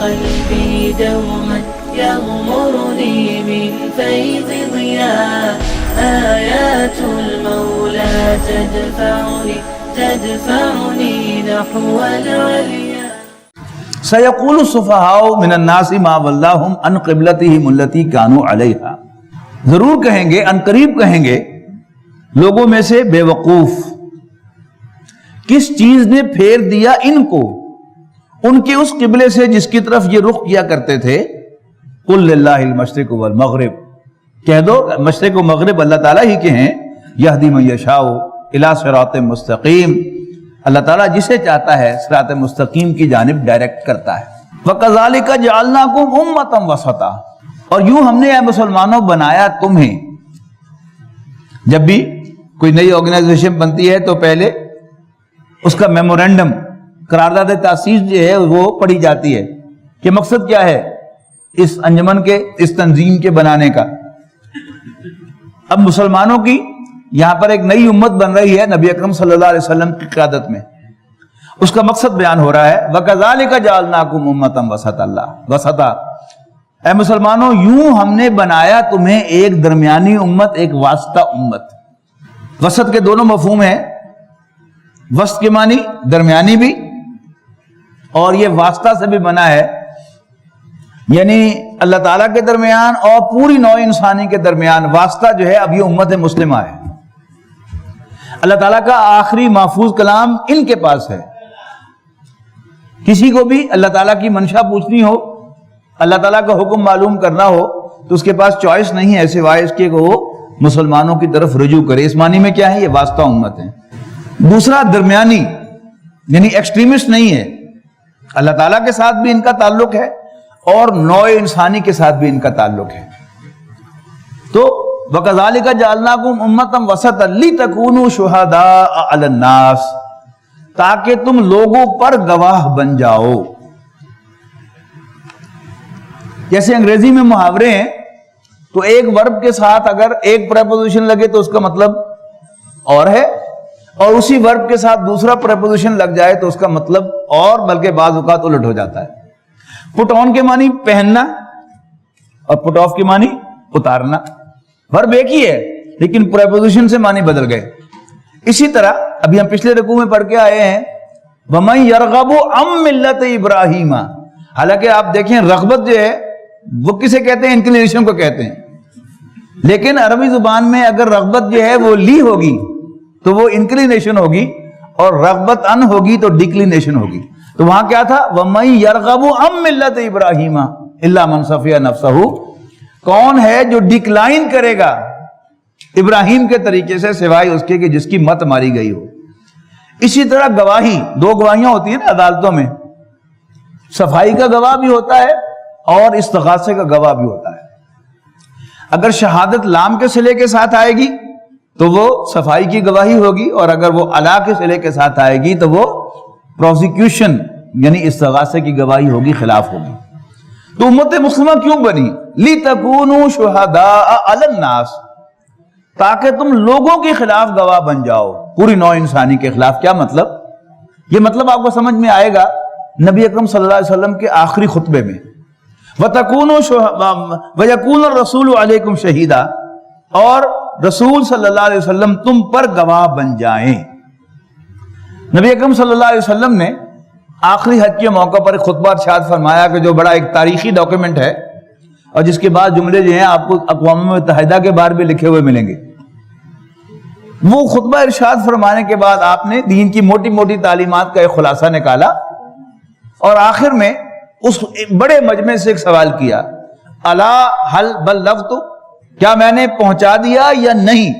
قلبي دوما يغمرني من فيض ضياء آيات المولى تدفعني نحو العليا. سيقول السفهاء من الناس ما ولاهم عن قبلتهم التي كانوا عليها. ضرور کہیں گے، ان قریب کہیں گے لوگوں میں سے بے وقوف، کس چیز نے پھیر دیا ان کو ان کے اس قبلے سے جس کی طرف یہ رخ کیا کرتے تھے. قل للہ المشرق والمغرب، کہہ دو مشرق و مغرب اللہ تعالیٰ ہی کے ہیں. یہدی من یشاء الی صراط مستقیم، اللہ تعالیٰ جسے چاہتا ہے صراط مستقیم کی جانب ڈائریکٹ کرتا ہے. وَكَذَلِكَ جَعَلْنَاكُمْ أُمَّةً وَسَطًا، اور یوں ہم نے اے مسلمانوں بنایا تمہیں. جب بھی کوئی نئی آرگنائزیشن بنتی ہے تو پہلے اس کا میمورینڈم، قرارداد تاسیس جو ہے وہ پڑھی جاتی ہے کہ مقصد کیا ہے اس انجمن کے، اس تنظیم کے بنانے کا. اب مسلمانوں کی یہاں پر ایک نئی امت بن رہی ہے نبی اکرم صلی اللہ علیہ وسلم کی قیادت میں، اس کا مقصد بیان ہو رہا ہے. وَكَذَلِكَ جَعَلْنَاكُمْ أُمَّةً وَسَطًا، اے مسلمانوں یوں ہم نے بنایا تمہیں ایک درمیانی امت، ایک واسطہ امت. وسط کے دونوں مفہوم ہیں، وسط کے معنی درمیانی بھی، اور یہ واسطہ سے بھی بنا ہے، یعنی اللہ تعالیٰ کے درمیان اور پوری نوع انسانی کے درمیان واسطہ جو ہے. اب یہ امت مسلمہ ہے، اللہ تعالیٰ کا آخری محفوظ کلام ان کے پاس ہے. کسی کو بھی اللہ تعالیٰ کی منشا پوچھنی ہو، اللہ تعالیٰ کا حکم معلوم کرنا ہو تو اس کے پاس چوائس نہیں ہے سوائے اس کے کہ وہ مسلمانوں کی طرف رجوع کرے. اس معنی میں کیا ہے؟ یہ واسطہ امت ہے. دوسرا درمیانی، یعنی ایکسٹریمسٹ نہیں ہے، اللہ تعالیٰ کے ساتھ بھی ان کا تعلق ہے اور نوع انسانی کے ساتھ بھی ان کا تعلق ہے. تو وَكَذَلِكَ جَعَلْنَاكُمْ أُمَّةً وَسَطًا لِتَكُونُوا شُهَدَاءَ عَلَى النَّاسِ، تاکہ تم لوگوں پر گواہ بن جاؤ. جیسے انگریزی میں محاورے ہیں تو ایک ورب کے ساتھ اگر ایک پریپوزیشن لگے تو اس کا مطلب اور ہے، اور اسی ورب کے ساتھ دوسرا پریپوزیشن لگ جائے تو اس کا مطلب اور، بلکہ بعض اوقات الٹ ہو جاتا ہے. پٹ آن کے معنی پہننا اور پٹ آف کے معنی اتارنا، ورب ایک ہی ہے لیکن پریپوزیشن سے معنی بدل گئے. اسی طرح ابھی ہم پچھلے رکوع میں پڑھ کے آئے ہیں وَمَن يَرْغَبُ عَن مِّلَّةِ إِبْرَاهِيمَ، حالانکہ آپ دیکھیں رغبت جو ہے وہ کسے کہتے ہیں؟ انکلینیشن کو کہتے ہیں. لیکن عربی زبان میں اگر رغبت جو ہے وہ لی ہوگی تو وہ انکلینیشن ہوگی، اور رغبت ان ہوگی تو ڈکلینیشن ہوگی. تو وہاں کیا تھا؟ وَمَن يَرْغَبُ عَن مِّلَّةِ إِبْرَاهِيمَ إِلَّا مَن صَفِيَ نَفْسَهُ، کون ہے جو ڈکلائن کرے گا ابراہیم کے طریقے سے سوائے اس کے کہ جس کی مت ماری گئی ہو. اسی طرح گواہی، دو گواہیاں ہوتی ہیں نا عدالتوں میں، صفائی کا گواہ بھی ہوتا ہے اور استغاثے کا گواہ بھی ہوتا ہے. اگر شہادت لام کے صلے کے ساتھ آئے گی تو وہ صفائی کی گواہی ہوگی، اور اگر وہ الا کے صلے کے ساتھ آئے گی تو وہ پروسیکیوشن یعنی استغاثے کی گواہی ہوگی، خلاف ہوگی. تو امت مسلمہ کیوں بنی؟ لِتَكُونُوا شُهَدَاءَ عَلَى النَّاسِ، تاکہ تم لوگوں کے خلاف گواہ بن جاؤ، پوری نوع انسانی کے خلاف. کیا مطلب؟ یہ مطلب آپ کو سمجھ میں آئے گا نبی اکرم صلی اللہ علیہ وسلم کے آخری خطبے میں، وَيَكُونَ الرَّسُولُ عَلَيْكُمْ شَهِيدًا، اور رسول صلی اللہ علیہ وسلم تم پر گواہ بن جائیں. نبی اکرم صلی اللہ علیہ وسلم نے آخری حج کے موقع پر ایک خطبہ ارشاد فرمایا کہ جو بڑا ایک تاریخی ڈاکیومنٹ ہے، اور جس کے بعد جملے جو ہیں آپ کو اقوام متحدہ کے بارے میں لکھے ہوئے ملیں گے. وہ خطبہ ارشاد فرمانے کے بعد آپ نے دین کی موٹی موٹی تعلیمات کا ایک خلاصہ نکالا، اور آخر میں اس بڑے مجمع سے ایک سوال کیا، الا هل بلغت، کیا میں نے پہنچا دیا یا نہیں؟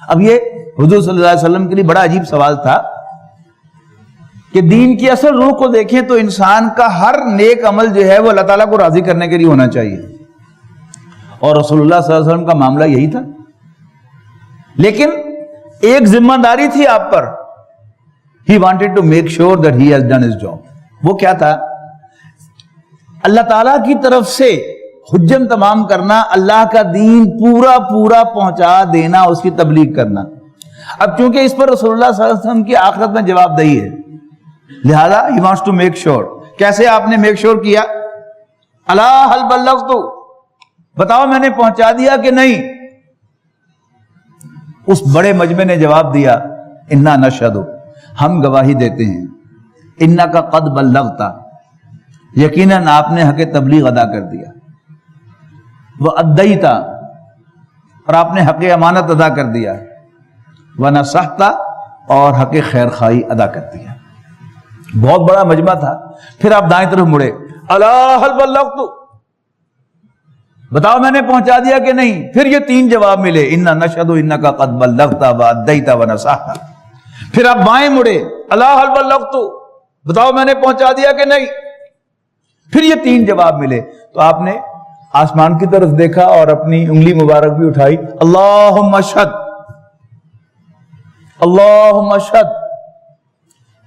اب یہ حضور صلی اللہ علیہ وسلم کے لیے بڑا عجیب سوال تھا کہ دین کی اصل روح کو دیکھیں تو انسان کا ہر نیک عمل جو ہے وہ اللہ تعالیٰ کو راضی کرنے کے لیے ہونا چاہیے، اور رسول اللہ صلی اللہ علیہ وسلم کا معاملہ یہی تھا. لیکن ایک ذمہ داری تھی آپ پر، he wanted to make sure that he has done his job. وہ کیا تھا؟ اللہ تعالیٰ کی طرف سے حجم تمام کرنا، اللہ کا دین پورا پورا پہنچا دینا، اس کی تبلیغ کرنا. اب چونکہ اس پر رسول اللہ صلی اللہ علیہ وسلم کی آخرت میں جواب دہی ہے، لہذا he wants to make sure کیسے آپ نے میک شور کیا؟ الا هل بلغت، بتاؤ میں نے پہنچا دیا کہ نہیں؟ اس بڑے مجمع نے جواب دیا انا نشہد، ہم گواہی دیتے ہیں، انک قد بلغت، یقیناً آپ نے حق تبلیغ ادا کر دیا، وادیت، اور آپ نے حق امانت ادا کر دیا، ونصحت، اور حق خیر خواہی ادا کر دیا۔ بہت بڑا مجمع تھا۔ پھر آپ دائیں طرف مڑے، الا هل بلغت، بتاؤ میں نے پہنچا دیا کہ نہیں؟ پھر یہ 3 جواب ملے، انا نشہد انک قد بلغت وادیت ونصحت۔ پھر آپ بائیں مڑے، الا هل بلغت، بتاؤ میں نے پہنچا دیا کہ نہیں؟ پھر یہ 3 جواب ملے۔ تو آپ نے آسمان کی طرف دیکھا اور اپنی انگلی مبارک بھی اٹھائی، اللہم اشہد، اللہم اشہد،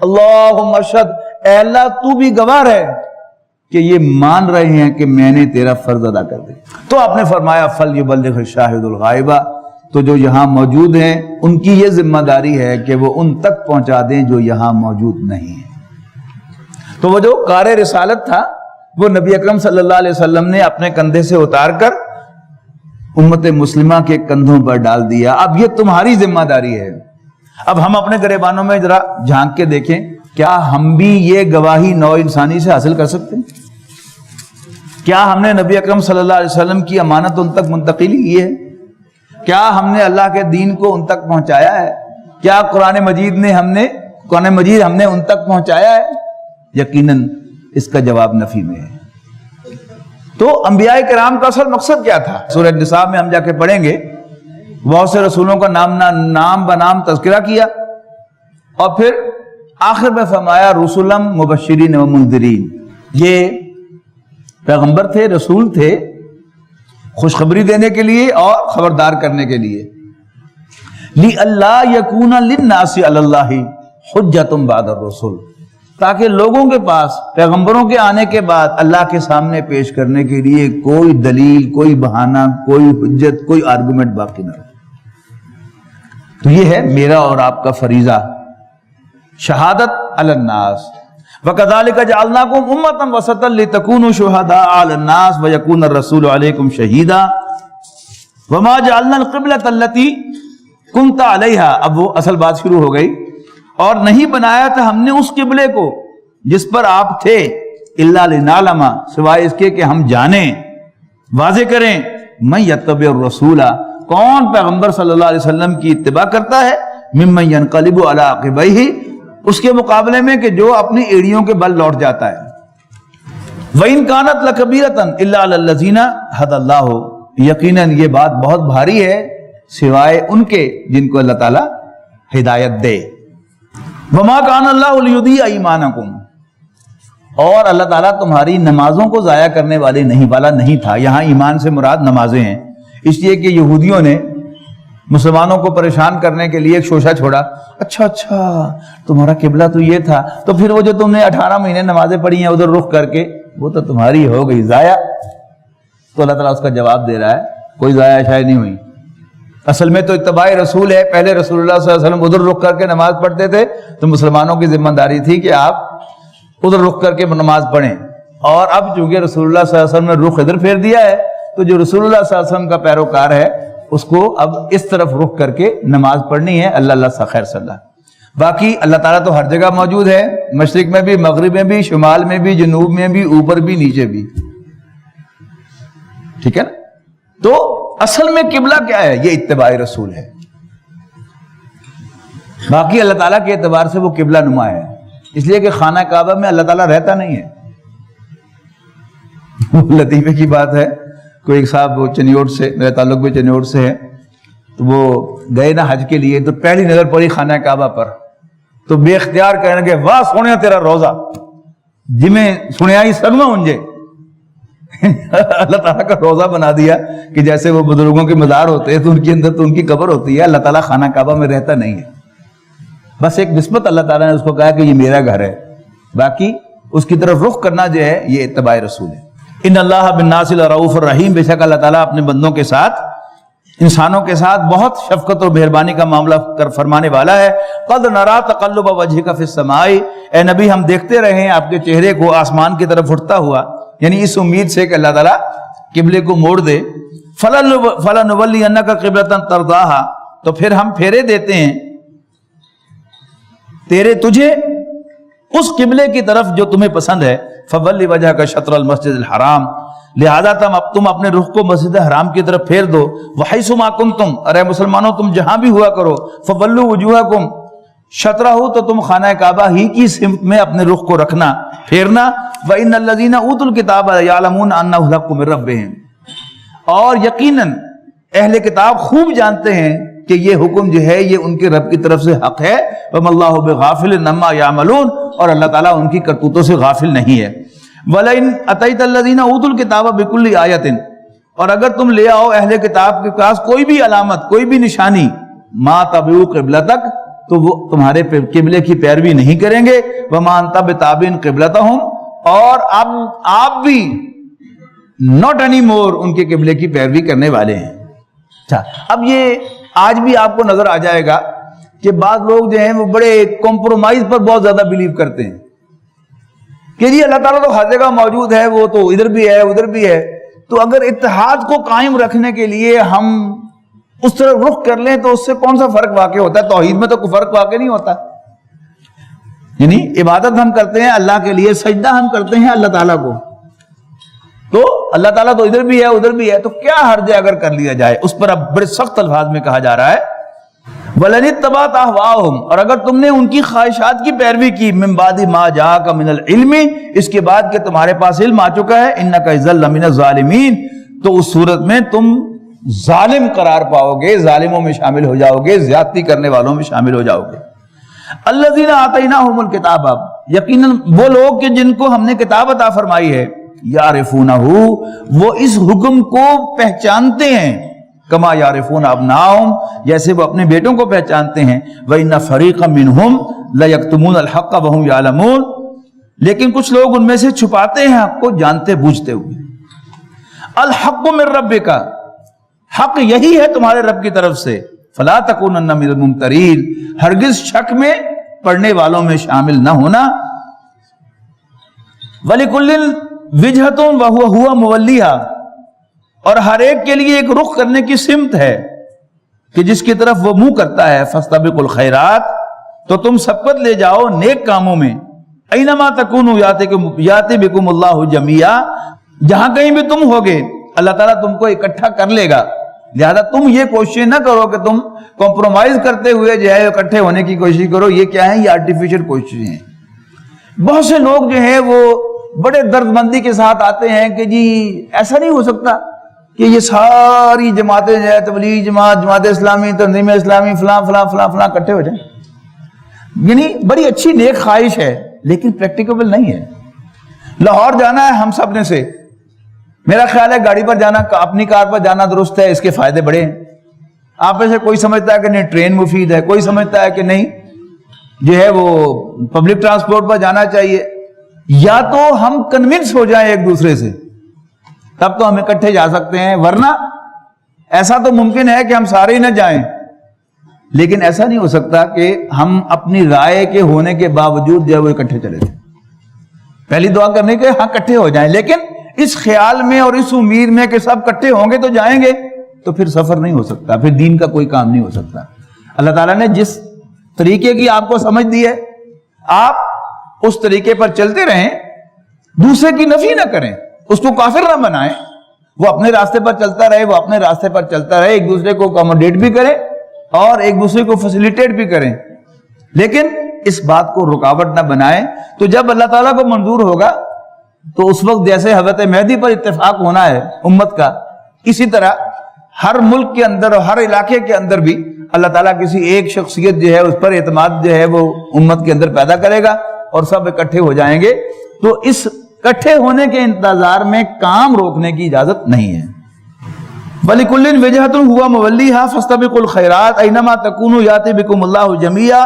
اللہم اشہد، اے اللہ تو بھی گواہ ہے کہ یہ مان رہے ہیں کہ میں نے تیرا فرض ادا کر دیا۔ تو آپ نے فرمایا فَلْيُبَلِّغِ الشَّاهِدُ الْغَائِبَ، تو جو یہاں موجود ہیں ان کی یہ ذمہ داری ہے کہ وہ ان تک پہنچا دیں جو یہاں موجود نہیں ہیں۔ تو وہ جو کار رسالت تھا وہ نبی اکرم صلی اللہ علیہ وسلم نے اپنے کندھے سے اتار کر امت مسلمہ کے کندھوں پر ڈال دیا۔ اب یہ تمہاری ذمہ داری ہے۔ اب ہم اپنے گریبانوں میں ذرا جھانک کے دیکھیں، کیا ہم بھی یہ گواہی نوع انسانی سے حاصل کر سکتے ہیں؟ کیا ہم نے نبی اکرم صلی اللہ علیہ وسلم کی امانت ان تک منتقل کی ہے؟ کیا ہم نے اللہ کے دین کو ان تک پہنچایا ہے؟ کیا قرآن مجید ہم نے ان تک پہنچایا ہے؟ یقیناً اس کا جواب نفی میں ہے۔ تو انبیاء کرام کا اصل مقصد کیا تھا؟ سورہ نساء میں ہم جا کے پڑھیں گے، بہت سے رسولوں کا نام بنام تذکرہ کیا، اور پھر آخر میں فرمایا رسولم مبشرین و منذرین، یہ پیغمبر تھے، رسول تھے، خوشخبری دینے کے لیے اور خبردار کرنے کے لیے۔ لِأَلَّا يَكُونَ لِلنَّاسِ عَلَى اللَّهِ حُجَّةٌ بَعْدَ الرُّسُلِ، تاکہ لوگوں کے پاس پیغمبروں کے آنے کے بعد اللہ کے سامنے پیش کرنے کے لیے کوئی دلیل، کوئی بہانہ، کوئی حجت، کوئی آرگومنٹ باقی نہ رہے۔ تو یہ ہے میرا اور آپ کا فریضہ، شہادت علی الناس۔ وَكَذَلِكَ جَعَلْنَاكُمْ أُمَّةً وَسَطًا لِتَكُونُوا شُهَدَاءَ عَلَى النَّاسِ وَيَكُونَ الرَّسُولُ عَلَيْكُمْ شَهِيدًا وَمَا جَعَلْنَا الْقِبْلَةَ الَّتِي كُنْتَ عَلَيْهَا، اب وہ اصل بات شروع ہو گئی، اور نہیں بنایا تھا ہم نے اس قبلے کو جس پر آپ تھے، الا لنعلم، سوائے اس کے کہ ہم جانیں، واضح کریں، من یتبع الرسول، کون پیغمبر صلی اللہ علیہ وسلم کی اتباع کرتا ہے، ممن ینقلب علی عقبیہ، اس کے مقابلے میں کہ جو اپنی ایڑیوں کے بل لوٹ جاتا ہے۔ وَإِن كَانَتْ لَكَبِيرَةً إِلَّا عَلَى الَّذِينَ هَدَى اللَّهُ، یقیناً یہ بات بہت بھاری ہے سوائے ان کے جن کو اللہ تعالیٰ ہدایت دے۔ وَمَا كَانَ اللَّهُ لِيُضِيعَ إِيمَانَكُمْ، اور اللہ تعالیٰ تمہاری نمازوں کو ضائع کرنے والا نہیں تھا۔ یہاں ایمان سے مراد نمازیں ہیں، اس لیے کہ یہودیوں نے مسلمانوں کو پریشان کرنے کے لیے ایک شوشہ چھوڑا، اچھا تمہارا قبلہ تو یہ تھا، تو پھر وہ جو تم نے 18 مہینے نمازیں پڑھی ہیں ادھر رخ کر کے، وہ تو تمہاری ہو گئی ضائع۔ تو اللہ تعالیٰ اس کا جواب دے رہا ہے، کوئی ضائع شائع نہیں ہوئی، اصل میں تو اتباع رسول ہے۔ پہلے رسول اللہ صلی اللہ علیہ وسلم ادھر رخ کر کے نماز پڑھتے تھے، تو مسلمانوں کی ذمہ داری تھی کہ آپ ادھر رخ کر کے نماز پڑھیں، اور اب چونکہ رسول اللہ صلی اللہ علیہ وسلم نے رخ ادھر پھیر دیا ہے، تو جو رسول اللہ صلی اللہ علیہ وسلم کا پیروکار ہے اس کو اب اس طرف رخ کر کے نماز پڑھنی ہے۔ اللہ سا خیر صلی اللہ۔ باقی اللہ تعالیٰ تو ہر جگہ موجود ہے، مشرق میں بھی، مغرب میں بھی، شمال میں بھی، جنوب میں بھی، اوپر بھی، نیچے بھی، ٹھیک ہے نا؟ تو اصل میں قبلہ کیا ہے؟ یہ اتباع رسول ہے۔ باقی اللہ تعالیٰ کے اعتبار سے وہ قبلہ نما ہے، اس لیے کہ خانہ کعبہ میں اللہ تعالیٰ رہتا نہیں ہے۔ لطیفے کی بات ہے، کوئی ایک صاحب وہ چنیوٹ سے، میرا تعلق بھی چنیوٹ سے ہے، تو وہ گئے نا حج کے لیے، تو پہلی نظر پڑی خانہ کعبہ پر، تو بے اختیار کہنے لگے واہ سونے تیرا روزہ، جمیں سنیائی سگما انجے۔ اللہ تعالیٰ کا روزہ بنا دیا کہ جیسے وہ بزرگوں کے مزار ہوتے ہیں تو ان کے اندر تو ان کی قبر ہوتی ہے، اللہ تعالیٰ خانہ کعبہ میں رہتا نہیں ہے، بس ایک نسبت اللہ تعالیٰ نے اس کو کہا کہ یہ میرا گھر ہے، باقی اس کی طرف رخ کرنا جو ہے یہ اتباع رسول ہے۔ ان اللہ بالناس لرؤوف الرحیم، بے شک اللہ تعالیٰ اپنے بندوں کے ساتھ انسانوں کے ساتھ بہت شفقت اور مہربانی کا معاملہ فرمانے والا ہے۔ قد نرا تقلب وجهك في السماء، اے نبی ہم دیکھتے رہے ہیں آپ کے چہرے کو آسمان کی طرف اٹھتا ہوا، یعنی اس امید سے کہ اللہ تعالیٰ قبلے کو موڑ دے۔ فَلَنُوَلِّيَنَّكَ قِبْلَةً تَرْضَاهَا، تو پھر ہم پھیرے دیتے ہیں تجھے اس قبلے کی طرف جو تمہیں پسند ہے۔ فَوَلِّ وَجْهَكَ شَطْرَ الْمَسْجِدِ الْحَرَامِ، لہذا تم اپنے رخ کو مسجد حرام کی طرف پھیر دو۔ وَحَيْثُ مَا كُنْتُمْ، ارے مسلمانوں تم جہاں بھی ہوا کرو، فَوَلُّوا وُجُوهَكُمْ شَطْرَهُ، تو تم خانہ کعبہ ہی کی سمت میں اپنے رخ کو رکھنا، پھیرنا۔ وَإِنَّ الَّذِينَ أُوتُوا الْكِتَابَ يَعْلَمُونَ أَنَّهُ الْحَقُّ مِن رَّبِّهِمْ، اور یقیناً اہل کتاب خوب جانتے ہیں کہ یہ حکم جو ہے یہ ان کے رب کی طرف سے حق ہے۔ وَمَا اللَّهُ بِغَافِلٍ عَمَّا يَعْمَلُونَ، اور اللہ تعالیٰ ان کی کرتوتوں سے غافل نہیں ہے۔ وَلَئِنْ أَتَيْتَ الَّذِينَ أُوتُوا الْكِتَابَ بِكُلِّ آيَةٍ، اور اگر تم لے آؤ اہل کتاب کے پاس کوئی بھی علامت، کوئی بھی نشانی، مَا تَبِعُوا قِبْلَتَكَ، تو وہ تمہارے قبلے کی پیروی نہیں کریں گے۔ وَمَا أَنْتَ بِتَابِعٍ قِبْلَتَهُمْ، اور اب آپ بھی not anymore ان کے قبلے کی پیروی کرنے والے ہیں۔ اچھا، اب یہ آج بھی آپ کو نظر آ جائے گا کہ بعض لوگ جو ہیں وہ بڑے کمپرومائز پر بہت زیادہ بلیو کرتے ہیں کہ جی اللہ تعالیٰ تو ہر جگہ موجود ہے، وہ تو ادھر بھی ہے ادھر بھی ہے، تو اگر اتحاد کو قائم رکھنے کے لیے ہم اس طرح رخ کر لیں تو اس سے کون سا فرق واقع ہوتا ہے؟ توحید میں تو کوئی فرق واقع نہیں ہوتا، یعنی عبادت ہم کرتے ہیں اللہ کے لیے، سجدہ ہم کرتے ہیں اللہ تعالیٰ کو، تو اللہ تعالیٰ تو ادھر بھی ہے ادھر بھی ہے، تو کیا حرج ہے اگر کر لیا جائے؟ اس پر اب بڑے سخت الفاظ میں کہا جا رہا ہے وَلَنِ اتَّبَعْتَ أَهْوَاءَهُمْ، اور اگر تم نے ان کی خواہشات کی پیروی کی، مِن بَعْدِ مَا جَاءَكَ مِنَ الْعِلْمِ، اس کے بعد کہ تمہارے پاس علم آ چکا ہے، إِنَّكَ إِذًا لَمِنَ الظَّالِمِينَ، تو اس صورت میں تم ظالم قرار پاؤ گے، ظالموں میں شامل ہو جاؤ گے، زیادتی کرنے والوں میں شامل ہو جاؤ گے۔ الَّذِينَ آتَيْنَاهُمُ الْكِتَابَ، یقیناً وہ لوگ کہ جن کو ہم نے کتاب عطا فرمائی ہے، یعرفونہ، وہ اس حکم کو پہچانتے ہیں، کما یعرفون ابناءہم، جیسے وہ اپنے بیٹوں کو پہچانتے ہیں۔ وَإِنَّ فَرِيقًا مِّنْهُمْ لَيَكْتُمُونَ الْحَقَّ وَهُمْ يَعْلَمُونَ، لیکن کچھ لوگ ان میں سے چھپاتے ہیں حق کو جانتے بوجھتے ہوئے۔ الحق من ربک، حق یہی ہے تمہارے رب کی طرف سے۔ فَلَا تَكُونَنَّ مِنَ الْمُمْتَرِينَ، ہرگز شک میں پڑھنے والوں میں شامل نہ ہونا۔ وَلِكُلٍّ وِجْهَةٌ وَهُوَ مُوَلِّيهَا، اور ہر ایک کے لیے ایک رخ کرنے کی سمت ہے کہ جس کی طرف وہ منہ کرتا ہے۔ فَاسْتَبِقُوا الْخَيْرَاتِ، تو تم سبقت لے جاؤ نیک کاموں میں۔ أَيْنَمَا تَكُونُوا يَأْتِ بِكُمُ اللَّهُ جَمِيعًا، جہاں کہیں بھی تم ہوگے اللہ تعالیٰ تم کو اکٹھا کر لے گا، لہذا تم یہ کوشش نہ کرو کہ تم کمپرومائز کرتے ہوئے جو ہے اکٹھے ہونے کی کوشش کرو، یہ کیا ہے؟ یہ آرٹیفیشل کوششیں ہیں۔ بہت سے لوگ جو ہیں وہ بڑے درد مندی کے ساتھ آتے ہیں کہ جی ایسا نہیں ہو سکتا کہ یہ ساری جماعتیں جو ہے، تبلیغ جماعت، جماعت اسلامی، تنظیم اسلامی، فلاں فلاں فلاں فلاں اکٹھے ہو جائیں، یعنی بڑی اچھی نیک خواہش ہے لیکن پریکٹیکیبل نہیں ہے۔ لاہور جانا ہے ہم سب نے سے، میرا خیال ہے گاڑی پر جانا، اپنی کار پر جانا درست ہے، اس کے فائدے بڑے ہیں۔ آپ میں سے کوئی سمجھتا ہے کہ نہیں ٹرین مفید ہے، کوئی سمجھتا ہے کہ نہیں جو ہے وہ پبلک ٹرانسپورٹ پر جانا چاہیے۔ یا تو ہم کنونس ہو جائیں ایک دوسرے سے، تب تو ہم اکٹھے جا سکتے ہیں، ورنہ ایسا تو ممکن ہے کہ ہم سارے ہی نہ جائیں، لیکن ایسا نہیں ہو سکتا کہ ہم اپنی رائے کے ہونے کے باوجود جو ہے وہ اکٹھے چلے جائیں۔ پہلی دعا کرنے کے ہاں اکٹھے ہو جائیں، لیکن اس خیال میں اور اس امید میں کہ سب اکٹھے ہوں گے تو جائیں گے، تو پھر سفر نہیں ہو سکتا، پھر دین کا کوئی کام نہیں ہو سکتا۔ اللہ تعالیٰ نے جس طریقے کی آپ کو سمجھ دی ہے، آپ اس طریقے پر چلتے رہیں، دوسرے کی نفی نہ کریں، اس کو کافر نہ بنائیں، وہ اپنے راستے پر چلتا رہے، وہ اپنے راستے پر چلتا رہے، ایک دوسرے کو اکوموڈیٹ بھی کریں اور ایک دوسرے کو فیسیلیٹیٹ بھی کریں، لیکن اس بات کو رکاوٹ نہ بنائیں۔ تو جب اللہ تعالیٰ کو منظور ہوگا تو اس وقت جیسے حضرت مہدی پر اتفاق ہونا ہے امت کا، اسی طرح ہر ملک کے اندر اور ہر علاقے کے اندر بھی اللہ تعالیٰ کسی ایک شخصیت جو ہے اس پر اعتماد جو ہے وہ امت کے اندر پیدا کرے گا اور سب اکٹھے ہو جائیں گے۔ تو اس اکٹھے ہونے کے انتظار میں کام روکنے کی اجازت نہیں ہے۔ وَلِكُلٍّ وِجْهَةٌ هُوَ مُوَلِّيهَا فَاسْتَبِقُوا الْخَيْرَاتِ أَيْنَمَا تَكُونُوا يَأْتِ بِكُمُ اللَّهُ جَمِيعًا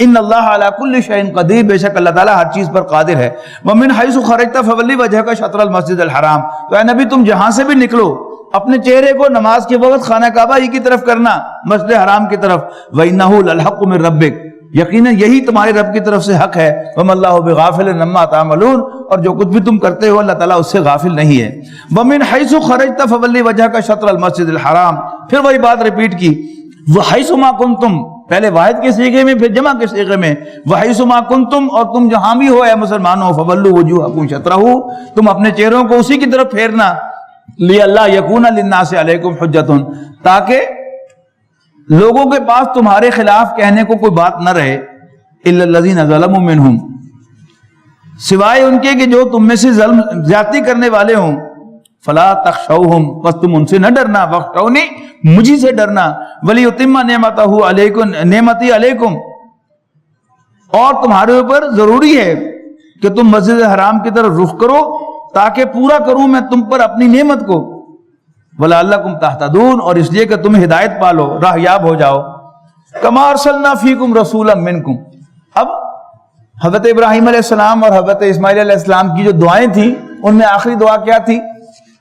إِنَّ اللَّهَ عَلَى كُلِّ شَيْءٍ قَدِيرٌ، بے شک اللہ تعالیٰ ہر چیز پر قادر ہے۔ وَمِنْ حَيْثُ خَرَجْتَ فَوَلِّ وَجْهَكَ شَطْرَ الْمَسْجِدِ الْحَرَامِ، تو اے نبی تم جہاں سے بھی نکلو اپنے چہرے کو نماز کے وقت خانہ کعبہ ہی کی طرف کرنا، مسجد حرام کی طرف. وَإِنَّهُ لَلْحَقُّ مِن رَبِّكَ، یقیناً یہی تمہارے رب کی طرف سے حق ہے. وَمَا اللَّهُ بِغَافِلٍ عَمَّا تَعْمَلُونَ، اور جو کچھ بھی تم کرتے ہو اللہ تعالیٰ اس سے غافل نہیں ہے. وَمِنْ حَيْثُ خَرَجْتَ فَوَلِّ وَجْهَكَ شَطْرَ الْمَسْجِدِ الْحَرَامِ، پھر وہی بات ریپیٹ کی. وَحَيْثُ مَا كُنْتُمْ، پہلے واحد کے صیغے میں پھر جمع کے صیغے میں. وَحَيْثُ مَا كُنْتُمْ، اور تم جہاں بھی ہو اے مسلمانوں، فَوَلُّوا وُجُوهَكُمْ شَطْرَهُ، تم اپنے چہروں کو اسی کی طرف پھیرنا. لِأَلَّا يَكُونَ لِلنَّاسِ عَلَيْكُمْ حُجَّةٌ، تاکہ لوگوں کے پاس تمہارے خلاف کہنے کو کوئی بات نہ رہے. إِلَّا الَّذِينَ ظَلَمُوا مِنْهُمْ، سوائے ان کے کہ جو تم میں سے ظلم زیادتی کرنے والے ہوں. فَلَا تَخْشَوْهُمْ، بس تم ان سے نہ ڈرنا. وَاخْشَوْنِي، مجھے سے ڈرنا. وَلِيُتِمَّ نِعْمَتَهُ عَلَيْكُمْ، نعمتی علیکم، اور تمہارے اوپر ضروری ہے کہ تم مسجد حرام کی طرف رخ کرو تاکہ پورا کروں میں تم پر اپنی نعمت کو. وَلَعَلَّكُمْ تَهْتَدُونَ، اور اس لیے کہ تم ہدایت پالو، راہ یاب ہو جاؤ. كَمَا أَرْسَلْنَا فِيكُمْ رَسُولًا مِّنْكُمْ، اب حضرت ابراہیم علیہ السلام اور حضرت اسماعیل علیہ السلام کی جو دعائیں تھیں ان میں آخری دعا کیا تھی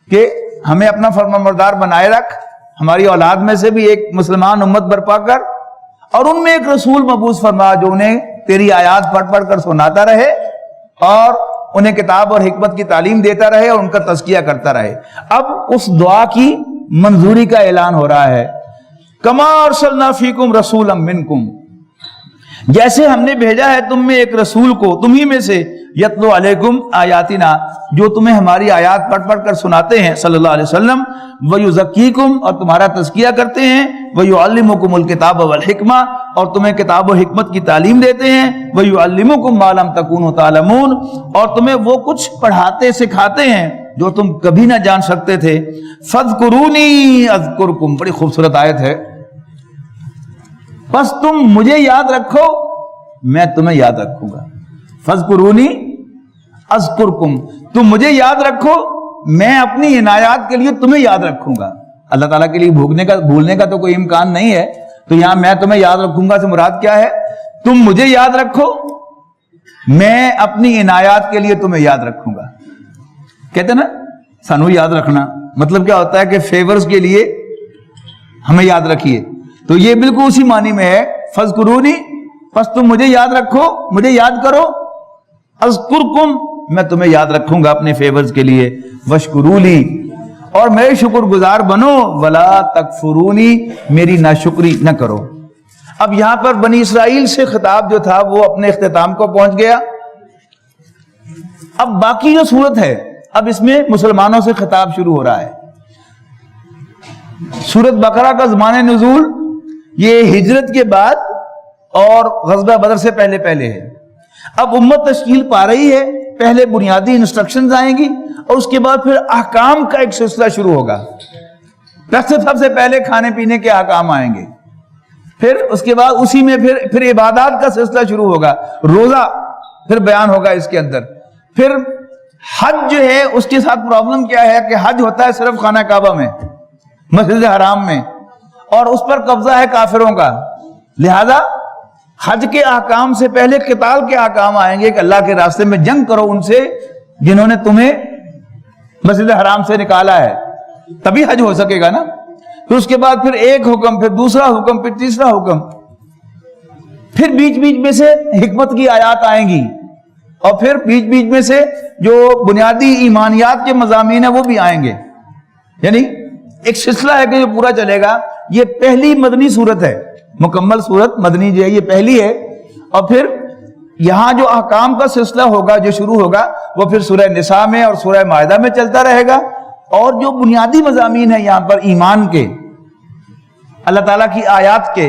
کہ ہمیں اپنا فرمانبردار بنائے رکھ، ہماری اولاد میں سے بھی ایک مسلمان امت برپا کر، اور ان میں ایک رسول مبعوث فرما جو انہیں تیری آیات پڑھ پڑھ کر سناتا رہے اور انہیں کتاب اور حکمت کی تعلیم دیتا رہے اور ان کا تزکیہ کرتا رہے. اب اس دعا کی منظوری کا اعلان ہو رہا ہے. کما ارسلنا فیکم رسولا منکم، جیسے ہم نے بھیجا ہے تم میں ایک رسول کو تمہیں میں سے، یتلو علیکم آیاتنا، جو تمہیں ہماری آیات پڑھ پڑھ کر سناتے ہیں صلی اللہ علیہ وسلم. ویزکیکم، اور تمہارا تزکیہ کرتے ہیں. ویعلمکم الکتاب والحکمہ، اور تمہیں کتاب و حکمت کی تعلیم دیتے ہیں. ویعلمکم ما لم تکونوا تعلمون، اور تمہیں وہ کچھ پڑھاتے سکھاتے ہیں جو تم کبھی نہ جان سکتے تھے. فاذکرونی اذکرکم، بڑی خوبصورت آیت ہے. بس تم مجھے یاد رکھو میں تمہیں یاد رکھوں گا. فاذکرونی اذکرکم، تم مجھے یاد رکھو میں اپنی عنایات کے لیے تمہیں یاد رکھوں گا. اللہ تعالیٰ کے لیے بھولنے کا تو کوئی امکان نہیں ہے، تو یہاں میں تمہیں یاد رکھوں گا سے مراد کیا ہے؟ تم مجھے یاد رکھو میں اپنی عنایات کے لیے تمہیں یاد رکھوں گا. کہتے ہیں نا سانو یاد رکھنا، مطلب کیا ہوتا ہے کہ فیورز کے لیے ہمیں یاد رکھیے. تو یہ بالکل اسی معنی میں ہے. فاذکرونی، پس تم مجھے یاد رکھو، مجھے یاد کرو. اذکرکم، میں تمہیں یاد رکھوں گا اپنے فیورز کے لیے. واشکرولی، اور میرے شکر گزار بنو. ولا تکفرونی، میری ناشکری نہ کرو. اب یہاں پر بنی اسرائیل سے خطاب جو تھا وہ اپنے اختتام کو پہنچ گیا. اب باقی جو صورت ہے اب اس میں مسلمانوں سے خطاب شروع ہو رہا ہے. سورۃ بقرہ کا زمان نزول یہ ہجرت کے بعد اور غزوہ بدر سے پہلے پہلے ہے. اب امت تشکیل پا رہی ہے، پہلے بنیادی انسٹرکشنز آئیں گی اور اس کے بعد پھر احکام کا ایک سلسلہ شروع ہوگا. سب سے پہلے کھانے پینے کے احکام آئیں گے، پھر اس کے بعد اسی میں پھر عبادات کا سلسلہ شروع ہوگا. روزہ پھر بیان ہوگا اس کے اندر. پھر حج جو ہے اس کے ساتھ پرابلم کیا ہے کہ حج ہوتا ہے صرف خانہ کعبہ میں، مسجد حرام میں، اور اس پر قبضہ ہے کافروں کا. لہذا حج کے احکام سے پہلے قتال کے احکام آئیں گے کہ اللہ کے راستے میں جنگ کرو ان سے جنہوں نے تمہیں مسجد حرام سے نکالا ہے، تبھی حج ہو سکے گا نا. پھر اس کے بعد پھر ایک حکم، پھر دوسرا حکم، پھر تیسرا حکم. پھر بیچ بیچ میں سے حکمت کی آیات آئیں گی، اور پھر بیچ بیچ میں سے جو بنیادی ایمانیات کے مضامین ہیں وہ بھی آئیں گے. یعنی ایک سلسلہ ہے کہ جو پورا چلے گا. یہ پہلی مدنی صورت ہے، مکمل صورت مدنی جو ہے یہ پہلی ہے. اور پھر یہاں جو احکام کا سلسلہ ہوگا جو شروع ہوگا وہ پھر سورہ نساء میں اور سورہ مائدہ میں چلتا رہے گا. اور جو بنیادی مضامین ہیں یہاں پر ایمان کے، اللہ تعالیٰ کی آیات کے،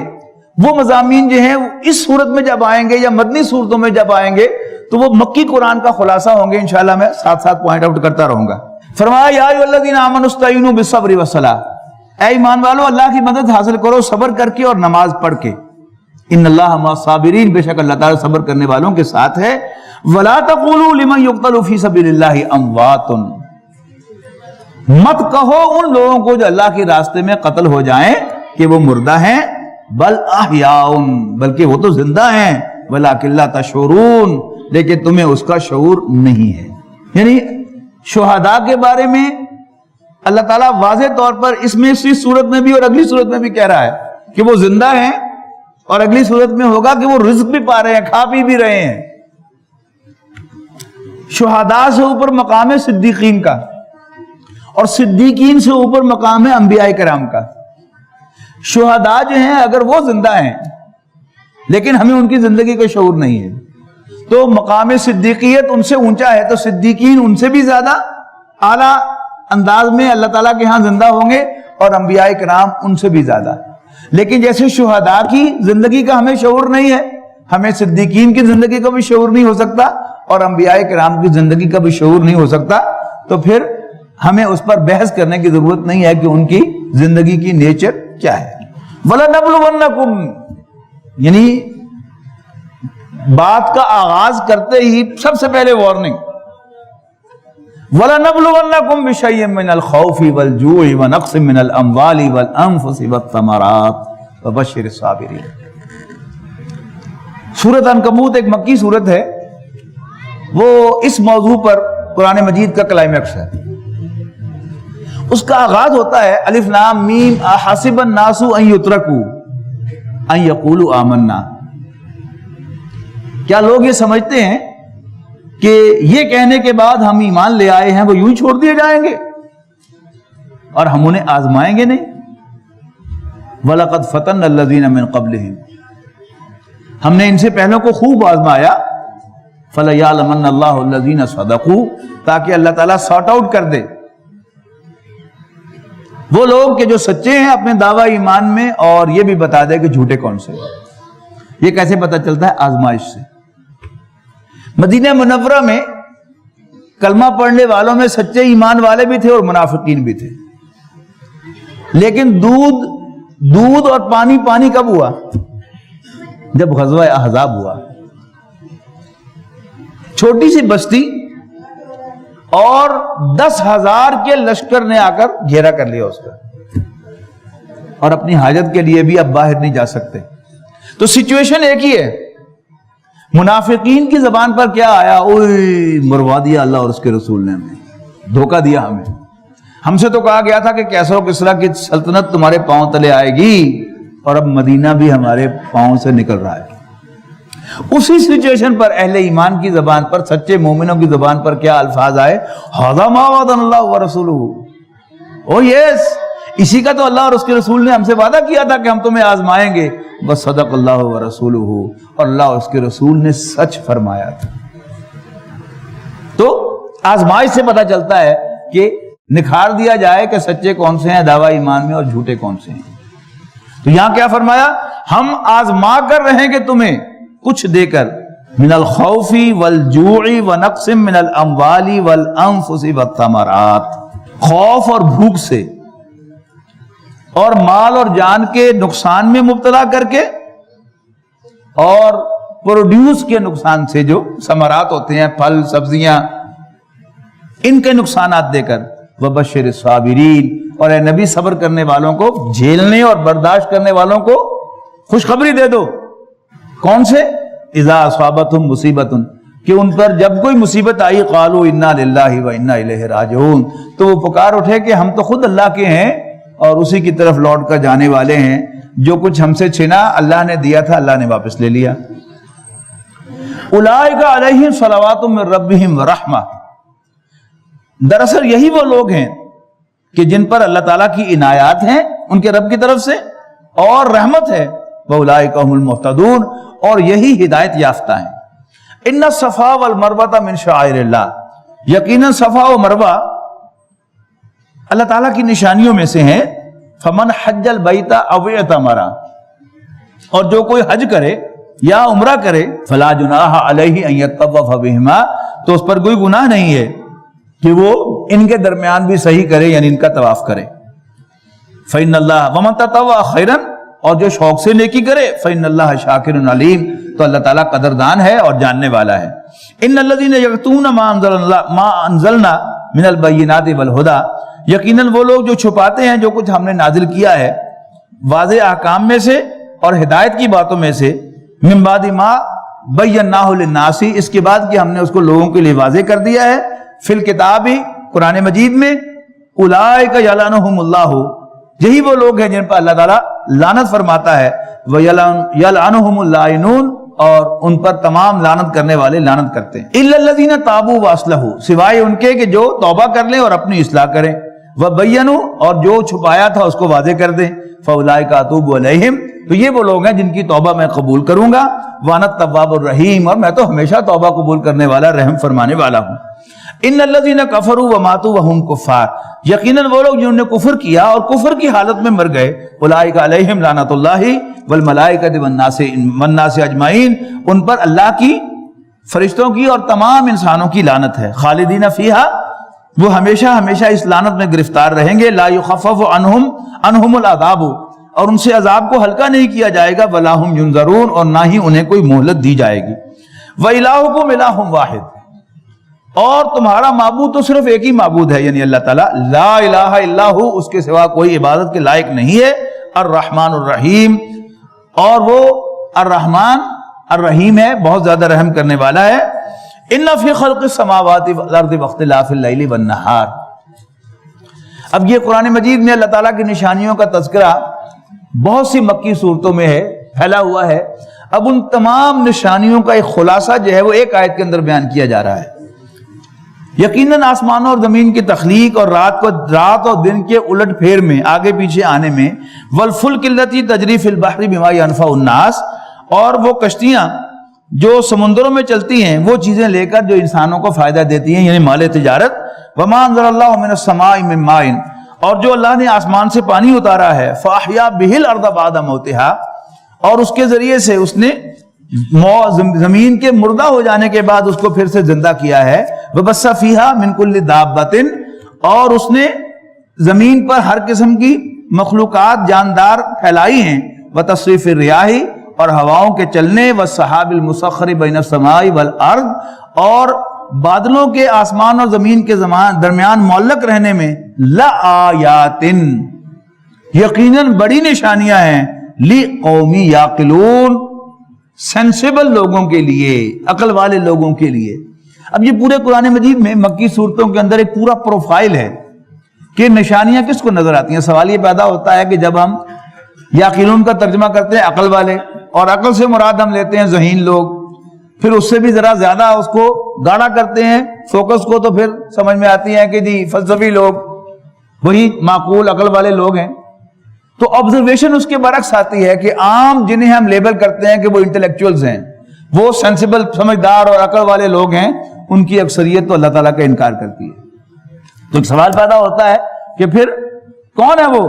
وہ مضامین جو ہیں اس صورت میں جب آئیں گے یا مدنی صورتوں میں جب آئیں گے تو وہ مکی قرآن کا خلاصہ ہوں گے. انشاءاللہ میں ساتھ ساتھ پوائنٹ آؤٹ کرتا رہوں گا. فرمایا یا ایھا الذین آمنوا استعینوا بالصبر والصلاۃ، اے ایمان والو اللہ کی مدد حاصل کرو صبر کر کے اور نماز پڑھ کے. ان اللہ مع الصابرین، بے شک اللہ تعالیٰ صبر کرنے والوں کے ساتھ ہے. ولا تقولوا لمن یقتل فی سبیل اللہ اموات، مت کہو ان لوگوں کو جو اللہ کے راستے میں قتل ہو جائیں کہ وہ مردہ ہیں. بل احیاء، بلکہ وہ تو زندہ ہیں. ولکن لا تشعرون، لیکن تمہیں اس کا شعور نہیں ہے. یعنی شہداء کے بارے میں اللہ تعالیٰ واضح طور پر اس میں اس صورت میں بھی اور اگلی صورت میں بھی کہہ رہا ہے کہ وہ زندہ ہیں، اور اگلی صورت میں ہوگا کہ وہ رزق بھی پا رہے ہیں، کھا پی بھی رہے ہیں۔ شہداء سے اوپر مقام ہے صدیقین کا، اور صدیقین سے اوپر مقام ہے انبیاء کرام کا۔ شہداء جو ہیں اگر وہ زندہ ہیں لیکن ہمیں ان کی زندگی کا شعور نہیں ہے، تو مقام صدیقیت ان سے اونچا ہے، تو صدیقین ان سے بھی زیادہ اعلیٰ انداز میں اللہ تعالیٰ کے ہاں زندہ ہوں گے، اور انبیاء کرام ان سے بھی زیادہ۔ لیکن جیسے شہداء کی زندگی کا ہمیں شعور نہیں ہے، ہمیں صدیقین کی زندگی کا بھی شعور نہیں ہو سکتا، اور انبیاء کرام کی زندگی کا بھی شعور نہیں ہو سکتا، تو پھر ہمیں اس پر بحث کرنے کی ضرورت نہیں ہے کہ ان کی زندگی کی نیچر کیا ہے۔ وَلَنَبْلُوَنَّكُمْ، یعنی بات کا آغاز کرتے ہی سب سے پہلے وارننگ، وَلَنَبْلُوَنَّكُمْ بِشَيْءٍ مِّنَ الْخَوْفِ وَالْجُوعِ وَنَقْصٍ مِّنَ الْأَمْوَالِ وَالْأَنفُسِ وَالثَّمَرَاتِ وَبَشِّرِ الصَّابِرِينَ۔ سورۃ عنکبوت ایک مکی سورت ہے، وہ اس موضوع پر قرآن مجید کا کلائمیکس ہے۔ اس کا آغاز ہوتا ہے الف لام میم احسب الناس ان یترکوا ان یقولوا آمنا۔ کیا لوگ یہ سمجھتے ہیں کہ یہ کہنے کے بعد ہم ایمان لے آئے ہیں وہ یوں ہی چھوڑ دیے جائیں گے اور ہم انہیں آزمائیں گے نہیں؟ وَلَقَدْ فَتَنَّا الَّذِينَ مِن قَبْلِهِمْ، ہم نے ان سے پہلوں کو خوب آزمایا، فَلَيَعْلَمَنَّ اللَّهُ الَّذِينَ صَدَقُوا، تاکہ اللہ تعالیٰ سارٹ آؤٹ کر دے وہ لوگ کہ جو سچے ہیں اپنے دعویٰ ایمان میں، اور یہ بھی بتا دے کہ جھوٹے کون سے۔ یہ کیسے پتہ چلتا ہے؟ آزمائش سے۔ مدینہ منورہ میں کلمہ پڑھنے والوں میں سچے ایمان والے بھی تھے اور منافقین بھی تھے، لیکن دودھ اور پانی کب ہوا؟ جب غزوہ احزاب ہوا۔ چھوٹی سی بستی اور 10,000 کے لشکر نے آ کر گھیرا کر لیا اس کا، اور اپنی حاجت کے لیے بھی اب باہر نہیں جا سکتے۔ تو سچویشن ایک ہی ہے۔ منافقین کی زبان پر کیا آیا؟ اوئے مروا دیا اللہ اور اس کے رسول نے، ہمیں دھوکہ دیا، ہم سے تو کہا گیا تھا کہ کیسر و کسریٰ کی سلطنت تمہارے پاؤں تلے آئے گی، اور اب مدینہ بھی ہمارے پاؤں سے نکل رہا ہے۔ اسی سچویشن پر اہل ایمان کی زبان پر، سچے مومنوں کی زبان پر کیا الفاظ آئے؟ ھذا ما وعدنا اللہ ورسولہ، او یس، اسی کا تو اللہ اور اس کے رسول نے ہم سے وعدہ کیا تھا کہ ہم تمہیں آزمائیں گے۔ وصدق اللہ ورسولہ، اور اللہ اور اس کے رسول نے سچ فرمایا تھا۔ تو آزمائش سے پتہ چلتا ہے کہ نکھار دیا جائے کہ سچے کون سے ہیں دعویٰ ایمان میں اور جھوٹے کون سے ہیں۔ تو یہاں کیا فرمایا؟ ہم آزما کر رہیں گے تمہیں کچھ دے کر، من الخوف والجوع ونقص من الاموال والانفس والثمرات، خوف اور بھوک سے اور مال اور جان کے نقصان میں مبتلا کر کے، اور پروڈیوس کے نقصان سے، جو ثمرات ہوتے ہیں پھل سبزیاں، ان کے نقصانات دے کر، وبشر الصابرین، اور اے نبی صبر کرنے والوں کو، جھیلنے اور برداشت کرنے والوں کو خوشخبری دے دو۔ کون سے؟ اذا اصابتہم مصیبت، کہ ان پر جب کوئی مصیبت آئی، قالوا انا للہ و انا الیہ راجعون، تو وہ پکار اٹھے کہ ہم تو خود اللہ کے ہیں اور اسی کی طرف لوٹ کر جانے والے ہیں، جو کچھ ہم سے چھنا اللہ نے دیا تھا اللہ نے واپس لے لیا۔ اولئک علیہم صلوات من ربہم ورحمہ، دراصل یہی وہ لوگ ہیں کہ جن پر اللہ تعالیٰ کی عنایات ہیں ان کے رب کی طرف سے اور رحمت ہے، وَأُولَئِكَ هُمُ الْمُهْتَدُونَ، اور یہی ہدایت یافتہ ہیں۔ ان الصفا والمروہ من شعائر اللہ، یقیناً صفا و مروہ اللہ تعالیٰ کی نشانیوں میں سے ہیں۔ فمن حج البیت او اعتمر، اور جو کوئی حج کرے یا عمرہ کرے، فلا جناح علیہ ان یطوف بہما، تو اس پر کوئی گناہ نہیں ہے کہ وہ ان کے درمیان بھی صحیح کرے، یعنی ان کا طواف کرے۔ فإن اللہ ومن تطوع خیرا، اور جو شوق سے نیکی کرے، فإن اللہ شاکر علیم، تو اللہ تعالیٰ قدردان ہے اور جاننے والا ہے۔ ان الذین یکتمون ما انزلنا من البینات والہدی، یقیناً وہ لوگ جو چھپاتے ہیں جو کچھ ہم نے نازل کیا ہے واضح احکام میں سے اور ہدایت کی باتوں میں سے، من بعد ما بیناہ للناس، اس کے بعد کہ ہم نے اس کو لوگوں کے لیے واضح کر دیا ہے، فی الکتاب، قرآن مجید میں، اولئک یلعنہم اللہ، یہی وہ لوگ ہیں جن پر اللہ تعالیٰ لعنت فرماتا ہے، وَيَلْعَنُهُمُ اللَّاعِنُونَ، اور ان پر تمام لعنت کرنے والے لعنت کرتے ہیں۔ إِلَّا الَّذِينَ تَابُوا وَأَصْلَحُوا، سوائے ان کے کہ جو توبہ کر لیں اور اپنی اصلاح کریں، وَبَيَّنُوا، اور جو چھپایا تھا اس کو واضح کر دیں، فَأُولَئِكَ أَتُوبُ عَلَيْهِمْ، تو یہ وہ لوگ ہیں جن کی توبہ میں قبول کروں گا، وَأَنَا التَّوَّابُ الرَّحِيمُ، اور میں تو ہمیشہ توبہ قبول کرنے والا، رحم فرمانے والا ہوں۔ ان الذین کفروا وماتوا وهم کفار، یقیناً وہ لوگ جنہوں نے کفر کیا اور کفر کی حالت میں مر گئے، اولئک علیہم لعنت اللہ والملائکۃ والناس اجمعین، ان پر اللہ کی، فرشتوں کی اور تمام انسانوں کی لعنت ہے، خالدین فیہا، وہ ہمیشہ ہمیشہ اس لعنت میں گرفتار رہیں گے، لا یخفف عنہم العذاب، اور ان سے عذاب کو ہلکا نہیں کیا جائے گا، ولا هم ینظرون، اور نہ ہی انہیں کوئی مہلت دی جائے گی۔ وَإِلَٰهُكُمْ إِلَٰهٌ وَاحِدٌ، اور تمہارا معبود تو صرف ایک ہی معبود ہے، یعنی اللہ تعالیٰ، لا الہ الا ہو، اس کے سوا کوئی عبادت کے لائق نہیں ہے، الرحمن الرحیم، اور وہ الرحمن الرحیم ہے، بہت زیادہ رحم کرنے والا ہے۔ ان فی خلق السماوات والارض واختلاف اللیل والنہار، اب یہ قرآن مجید میں اللہ تعالیٰ کی نشانیوں کا تذکرہ بہت سی مکی صورتوں میں ہے، پھیلا ہوا ہے، اب ان تمام نشانیوں کا ایک خلاصہ جو ہے وہ ایک آیت کے اندر بیان کیا جا رہا ہے۔ یقیناً آسمانوں اور زمین کی تخلیق اور رات اور دن کے الٹ پھیر میں، آگے پیچھے آنے میں، والفلک التی تجری فی البحر بما ینفع الناس، اور وہ کشتیاں جو سمندروں میں چلتی ہیں وہ چیزیں لے کر جو انسانوں کو فائدہ دیتی ہیں، یعنی مال تجارت، وما انزل اللہ من السماء من ماء، اور جو اللہ نے آسمان سے پانی اتارا ہے، فاحیا بہ الارض بعد موتها، اور اس کے ذریعے سے اس نے زمین کے مردہ ہو جانے کے بعد اس کو پھر سے زندہ کیا ہے، وبث فیہا من کل دابۃ، اور اس نے زمین پر ہر قسم کی مخلوقات جاندار پھیلائی ہیں، وتصریف الریاح، اور ہواؤں کے چلنے، والسحاب المسخر بین السماء والارض، اور بادلوں کے آسمان اور زمین کے درمیان معلق رہنے میں، لآیات، یقیناً بڑی نشانیاں ہیں، لقوم یعقلون، سینسیبل لوگوں کے لیے، عقل والے لوگوں کے لیے۔ اب یہ پورے قرآن مجید میں مکی صورتوں کے اندر ایک پورا پروفائل ہے کہ نشانیاں کس کو نظر آتی ہیں۔ سوال یہ پیدا ہوتا ہے کہ جب ہم یعقلون کا ترجمہ کرتے ہیں عقل والے، اور عقل سے مراد ہم لیتے ہیں ذہین لوگ، پھر اس سے بھی ذرا زیادہ اس کو گاڑا کرتے ہیں فوکس کو، تو پھر سمجھ میں آتی ہے کہ جی فلسفی لوگ وہی معقول عقل والے لوگ ہیں۔ تو آبزرویشن اس کے برعکس آتی ہے کہ عام جنہیں ہم لیبل کرتے ہیں کہ وہ انٹلیکچوئلز ہیں، وہ سینسیبل سمجھدار اور عقل والے لوگ ہیں، ان کی اکثریت تو اللہ تعالیٰ کا انکار کرتی ہے۔ تو ایک سوال پیدا ہوتا ہے کہ پھر کون ہے وہ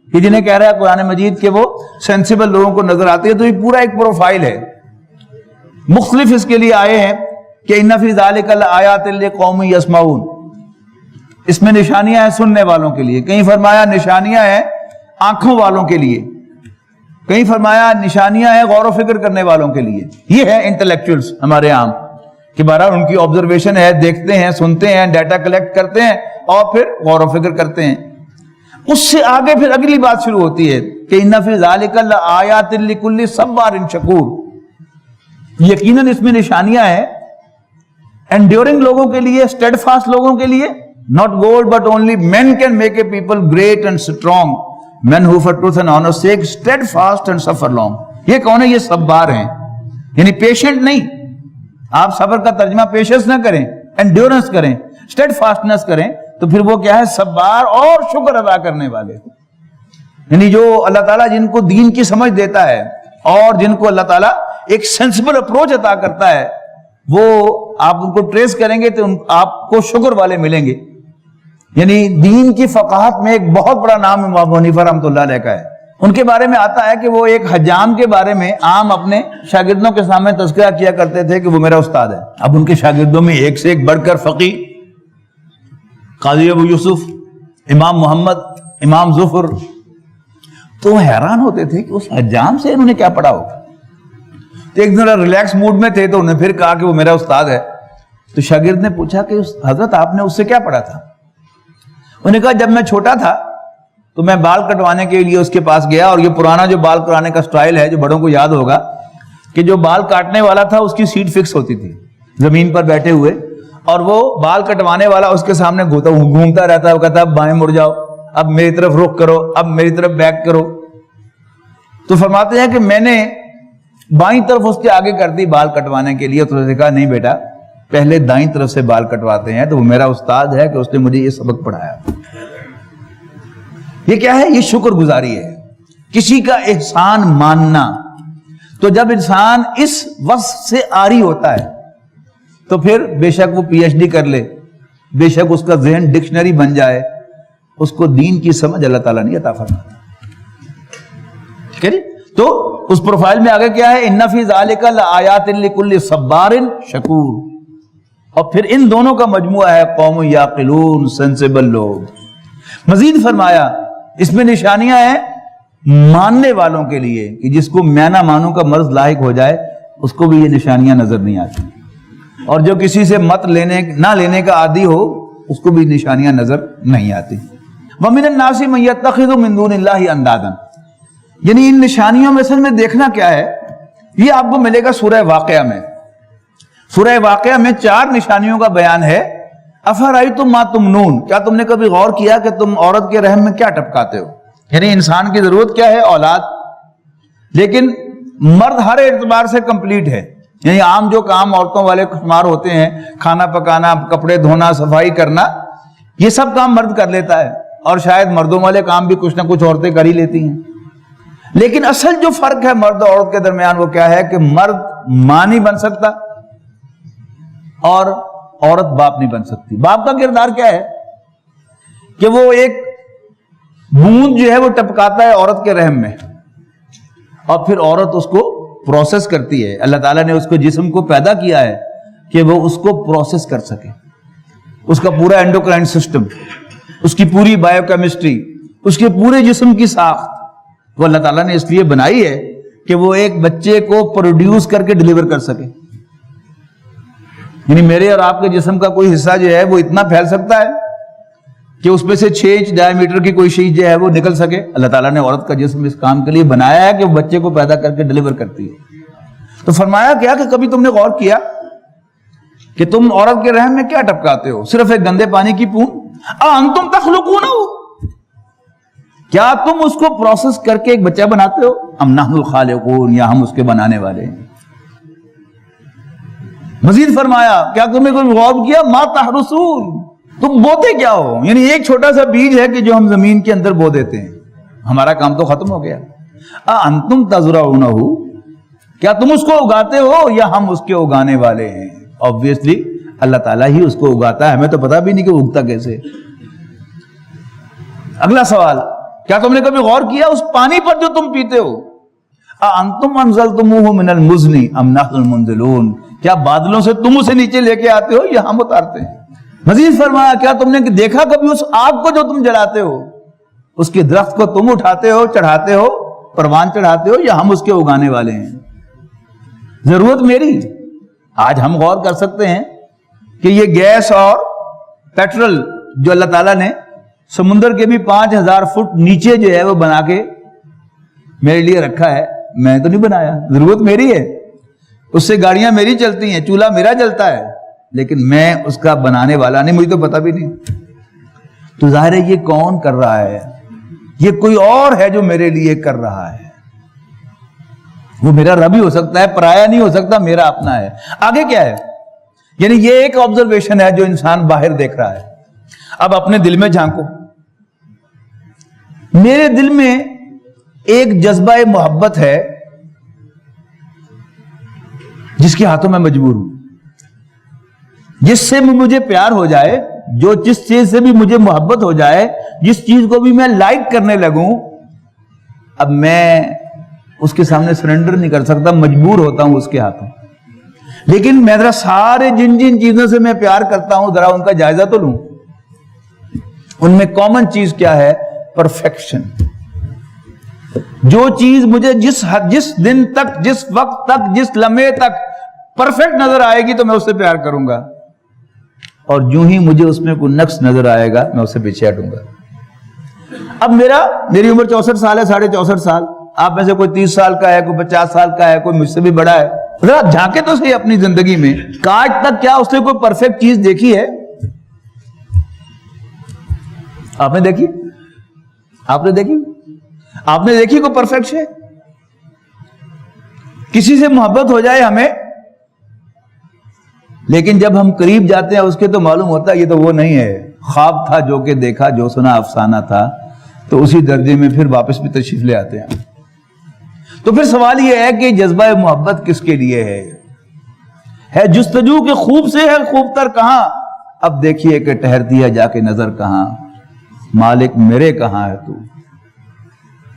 کہ جنہیں کہہ رہا ہے قرآن مجید کہ وہ سینسیبل لوگوں کو نظر آتی ہے؟ تو یہ پورا ایک پروفائل ہے، مختلف اس کے لیے آئے ہیں کہ ان فی ذالک لآیات لقوم یسمعون، اس میں نشانیاں ہیں سننے والوں کے لیے، کہیں فرمایا نشانیاں ہیں آنکھوں والوں کے لیے، کہیں فرمایا نشانیاں ہیں غور و فکر کرنے والوں کے لیے۔ یہ ہے انٹلیکچوئلز ہمارے عام، کہ بہرحال ان کی آبزرویشن ہے، دیکھتے ہیں، سنتے ہیں، ڈیٹا کلیکٹ کرتے ہیں اور پھر غور و فکر کرتے ہیں۔ اس سے آگے پھر اگلی بات شروع ہوتی ہے کہ ان فی ذالک لآیات لکل صبار شکور، یقیناً اس میں نشانیاں ہیں انڈیورنگ لوگوں کے لیے، اسٹیڈ فاسٹ لوگوں کے لیے، not gold but only men can make a people great and strong, men who for truth and honor sake steadfast and suffer long۔ یہ کون ہے؟ یہ صبار ہیں، یعنی پیشنٹ نہیں، آپ صبر کا ترجمہ پیشنس نہ کریں، انڈیورنس کریں، اسٹیڈ فاسٹنس کریں، تو پھر وہ کیا ہے؟ صبار اور شکر ادا کرنے والے، یعنی جو اللہ تعالیٰ جن کو دین کی سمجھ دیتا ہے اور جن کو اللہ تعالیٰ ایک سینسیبل اپروچ عطا کرتا ہے، وہ آپ ان کو ٹریس کریں گے تو آپ کو شکر والے ملیں گے۔ یعنی دین کی فقاہت میں ایک بہت بڑا نام امام ابو حنیفہ رحمۃ اللہ علیہ کا ہے۔ ان کے بارے میں آتا ہے کہ وہ ایک حجام کے بارے میں عام اپنے شاگردوں کے سامنے تذکرہ کیا کرتے تھے کہ وہ میرا استاد ہے۔ اب ان کے شاگردوں میں ایک سے ایک بڑھ کر فقی، قاضی ابو یوسف، امام محمد، امام ظفر، تو حیران ہوتے تھے کہ اس حجام سے انہوں نے کیا پڑھا ہوگا۔ تو ایک دن ریلیکس موڈ میں تھے تو انہوں نے پھر کہا کہ وہ میرا استاد ہے۔ تو شاگرد نے پوچھا کہ حضرت آپ نے اس سے کیا پڑھا تھا؟ انہوں نے کہا جب میں چھوٹا تھا تو میں بال کٹوانے کے لیے اس کے پاس گیا، اور یہ پرانا جو بال کٹوانے کا سٹائل ہے جو بڑوں کو یاد ہوگا کہ جو بال کاٹنے والا تھا اس کی سیٹ فکس ہوتی تھی زمین پر بیٹھے ہوئے، اور وہ بال کٹوانے والا اس کے سامنے گھومتا رہتا ہے، وہ کہتا ہے اب بائیں مڑ جاؤ، اب میری طرف رخ کرو، اب میری طرف بیک کرو. تو فرماتے ہیں کہ میں نے بائیں طرف اس کے آگے کر دی بال کٹوانے کے لیے، تو اس نے کہا نہیں بیٹا پہلے دائیں طرف سے بال کٹواتے ہیں. تو وہ میرا استاد ہے کہ اس نے مجھے یہ سبق پڑھایا. یہ کیا ہے؟ یہ شکر گزاری ہے، کسی کا احسان ماننا. تو جب انسان اس وصف سے عاری ہوتا ہے تو پھر بے شک وہ پی ایچ ڈی کر لے، بے شک اس کا ذہن ڈکشنری بن جائے، اس کو دین کی سمجھ اللہ تعالیٰ نہیں عطا فرماتا. ٹھیک ہے جی. تو اس پروفائل میں آگے کیا ہے؟ ان فی ذالک لآیات لکل صبار شکور. اور پھر ان دونوں کا مجموعہ ہے قوم یعقلون، سینسیبل لوگ. مزید فرمایا اس میں نشانیاں ہیں ماننے والوں کے لیے، کہ جس کو میں نہ مانوں کا مرض لاحق ہو جائے اس کو بھی یہ نشانیاں نظر نہیں آتی، اور جو کسی سے مت نہ لینے کا عادی ہو اس کو بھی نشانیاں نظر نہیں آتی. وَمِنَ النَّاسِ مَن يَتَّخِذُ مِن دُونِ اللَّهِ أَندَادًا. یعنی ان نشانیوں میں اصل میں دیکھنا کیا ہے، یہ آپ کو ملے گا سورہ واقعہ میں. سورہ واقعہ میں 4 نشانیوں کا بیان ہے. افرأیتم ما تمنون، کیا تم نے کبھی غور کیا کہ تم عورت کے رحم میں کیا ٹپکاتے ہو؟ یعنی انسان کی ضرورت کیا ہے؟ اولاد. لیکن مرد ہر اعتبار سے کمپلیٹ ہے. یعنی عام جو کام عورتوں والے شمار ہوتے ہیں، کھانا پکانا، کپڑے دھونا، صفائی کرنا، یہ سب کام مرد کر لیتا ہے، اور شاید مردوں والے کام بھی کچھ نہ کچھ عورتیں کر ہی لیتی ہیں. لیکن اصل جو فرق ہے مرد اور عورت کے درمیان وہ کیا ہے کہ مرد ماں نہیں بن سکتا اور عورت باپ نہیں بن سکتی. باپ کا کردار کیا ہے کہ وہ ایک بوند جو ہے وہ ٹپکاتا ہے عورت کے رحم میں، اور پھر عورت اس کو پروسیس کرتی ہے. اللہ تعالیٰ نے اس کو جسم کو پیدا کیا ہے کہ وہ اس کو پروسیس کر سکے. اس کا پورا اینڈوکرائن سسٹم، اس کی پوری بایو کیمسٹری، اس کے پورے جسم کی ساخت وہ اللہ تعالیٰ نے اس لیے بنائی ہے کہ وہ ایک بچے کو پروڈیوس کر کے ڈیلیور کر سکے. یعنی میرے اور آپ کے جسم کا کوئی حصہ جو ہے وہ اتنا پھیل سکتا ہے کہ اس میں سے 6 انچ ڈائی میٹر کی کوئی چیز جو ہے وہ نکل سکے. اللہ تعالیٰ نے عورت کا جسم اس کام کے لیے بنایا ہے کہ وہ بچے کو پیدا کر کے ڈیلیور کرتی ہے. تو فرمایا کیا کہ کبھی تم نے غور کیا کہ تم عورت کے رحم میں کیا ٹپکاتے ہو؟ صرف ایک گندے پانی کی بوند. انتم تخلقونہ، کیا تم اس کو پروسیس کر کے ایک بچہ بناتے ہو؟ ام نحن الخالقون، یا ہم اس کے بنانے والے ہیں. مزید فرمایا کیا تم نے کوئی غور کیا؟ ما تحرسون، تم بوتے کیا ہو؟ یعنی ایک چھوٹا سا بیج ہے کہ جو ہم زمین کے اندر بو دیتے ہیں، ہمارا کام تو ختم ہو گیا. انتم تزرعونہ، کیا تم اس کو اگاتے ہو یا ہم اس کے اگانے والے ہیں؟ obviously اللہ تعالیٰ ہی اس کو اگاتا ہے، ہمیں تو پتا بھی نہیں کہ اگتا کیسے. اگلا سوال، کیا تم نے کبھی غور کیا اس پانی پر جو تم پیتے ہو؟ انتم انزلتموہ من المزن ام نحن المنزلون، کیا بادلوں سے تم اسے نیچے لے کے آتے ہو یا ہم اتارتے ہیں؟ مزید فرمایا کیا تم نے دیکھا کبھی اس آگ کو جو تم جلاتے ہو، اس کے درخت کو تم اٹھاتے ہو، چڑھاتے ہو، پروان چڑھاتے ہو، یا ہم اس کے اگانے والے ہیں؟ ضرورت میری. آج ہم غور کر سکتے ہیں کہ یہ گیس اور پیٹرول جو اللہ تعالیٰ نے سمندر کے بھی 5000 فٹ نیچے جو ہے وہ بنا کے میرے لیے رکھا ہے، میں تو نہیں بنایا، ضرورت میری ہے. اس سے گاڑیاں میری چلتی ہیں، چولہا میرا جلتا ہے، لیکن میں اس کا بنانے والا نہیں، مجھے تو پتا بھی نہیں. تو ظاہر ہے یہ کون کر رہا ہے؟ یہ کوئی اور ہے جو میرے لیے کر رہا ہے. وہ میرا رب ہی ہو سکتا ہے، پرایا نہیں ہو سکتا، میرا اپنا ہے. آگے کیا ہے؟ یعنی یہ ایک آبزرویشن ہے جو انسان باہر دیکھ رہا ہے. اب اپنے دل میں جھانکو. میرے دل میں ایک جذبہ محبت ہے جس کے ہاتھوں میں مجبور ہوں. جس سے مجھے پیار ہو جائے، جو جس چیز سے بھی مجھے محبت ہو جائے، جس چیز کو بھی میں لائک کرنے لگوں، اب میں اس کے سامنے سرنڈر نہیں کر سکتا، مجبور ہوتا ہوں اس کے ہاتھوں. لیکن میں ذرا سارے جن جن چیزوں سے میں پیار کرتا ہوں ذرا ان کا جائزہ تو لوں. ان میں کامن چیز کیا ہے؟ پرفیکشن. جو چیز مجھے جس دن تک، جس وقت تک، جس لمحے تک پرفیکٹ نظر آئے گی تو میں اس سے پیار کروں گا، اور جو ہی مجھے اس میں کوئی نقص نظر آئے گا میں اسے پیچھے ہٹوں گا. اب میری عمر 64 سال ہے، 64.5 سال. آپ میں سے کوئی 30 سال کا ہے، کوئی 50 سال کا ہے، کوئی مجھ سے بھی بڑا ہے. ذرا جھانکے تو صحیح اپنی زندگی میں، آج تک کیا اس نے کوئی پرفیکٹ چیز دیکھی ہے؟ آپ نے دیکھی؟ آپ نے دیکھی؟ آپ نے دیکھی کوئی پرفیکٹ ہے؟ کسی سے محبت ہو جائے ہمیں، لیکن جب ہم قریب جاتے ہیں اس کے تو معلوم ہوتا ہے یہ تو وہ نہیں ہے، خواب تھا جو کہ دیکھا، جو سنا افسانہ تھا، تو اسی درجے میں پھر واپس بھی تشریف لے آتے ہیں۔ تو پھر سوال یہ ہے کہ جذبہ محبت کس کے لیے ہے جستجو کہ خوب سے ہے خوب تر کہاں، اب دیکھیے کہ ٹہرتی ہے جا کے نظر کہاں، مالک میرے کہاں ہے تو،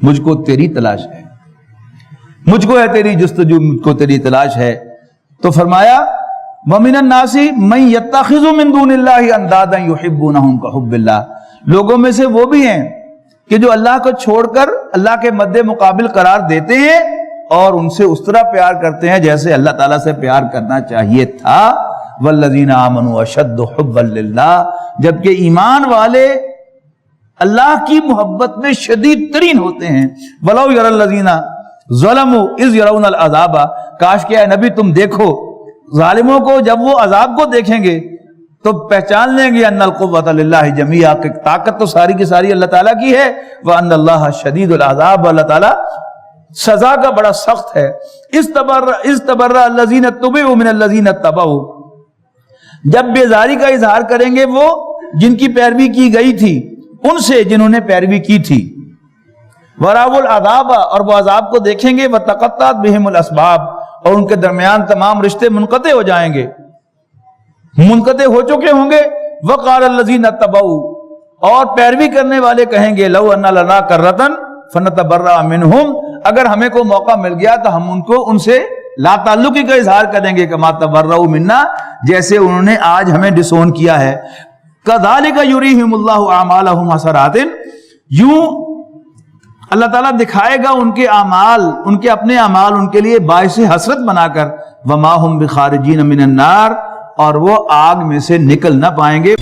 مجھ کو تیری تلاش ہے، مجھ کو ہے تیری جستجو، مجھ کو تیری تلاش ہے۔ تو فرمایا وَمِنَ النَّاسِ مَن يَتَّخِذُ مِن دُونِ اللَّهِ أَندَادًا يُحِبُّونَهُمْ كَحُبِّ اللَّهِ، لوگوں میں سے وہ بھی ہیں کہ جو اللہ کو چھوڑ کر اللہ کے مد مقابل قرار دیتے ہیں اور ان سے اس طرح پیار کرتے ہیں جیسے اللہ تعالیٰ سے پیار کرنا چاہیے تھا۔ وَالَّذِينَ آمَنُوا أَشَدُّ حُبًّا لِلَّهِ، جبکہ ایمان والے اللہ کی محبت میں شدید ترین ہوتے ہیں۔ وَلَوْ يَرَى الَّذِينَ ظَلَمُوا إِذْ يَرَوْنَ الْعَذَابَ، کاش کہ اے نبی تم دیکھو ظالموں کو جب وہ عذاب کو دیکھیں گے تو پہچان لیں گے ان القوۃ للہ جمیعا، کہ طاقت تو ساری کی ساری اللہ تعالیٰ کی ہے، وان اللہ شدید العذاب، اللہ تعالیٰ سزا کا بڑا سخت ہے۔ استبرأ الذین اتبعوا من الذین اتبعوا، جب بیزاری کا اظہار کریں گے وہ جن کی پیروی کی گئی تھی ان سے جنہوں نے پیروی کی تھی، وراءوا العذاب، اور وہ عذاب کو دیکھیں گے، وتقطعت بہم الاسباب، اور ان کے درمیان تمام رشتے منقطع ہو جائیں گے، منقطع ہو چکے ہوں گے۔ وقال الذین اتبعوا، اور پیروی کرنے والے کہیں گے لو ان لنا کرۃ فنتبرأ منہم، اگر ہمیں کوئی موقع مل گیا تو ہم ان سے لا تعلقی کا اظہار کریں گے، کما تبرؤوا منا، جیسے انہوں نے آج ہمیں ڈسون کیا ہے۔ کذالک یریہم اللہ اعمالہم حسرات، یوں اللہ تعالیٰ دکھائے گا ان کے اعمال، ان کے اپنے اعمال ان کے لیے باعث حسرت بنا کر، وما ہم بخارجین من النار، اور وہ آگ میں سے نکل نہ پائیں گے۔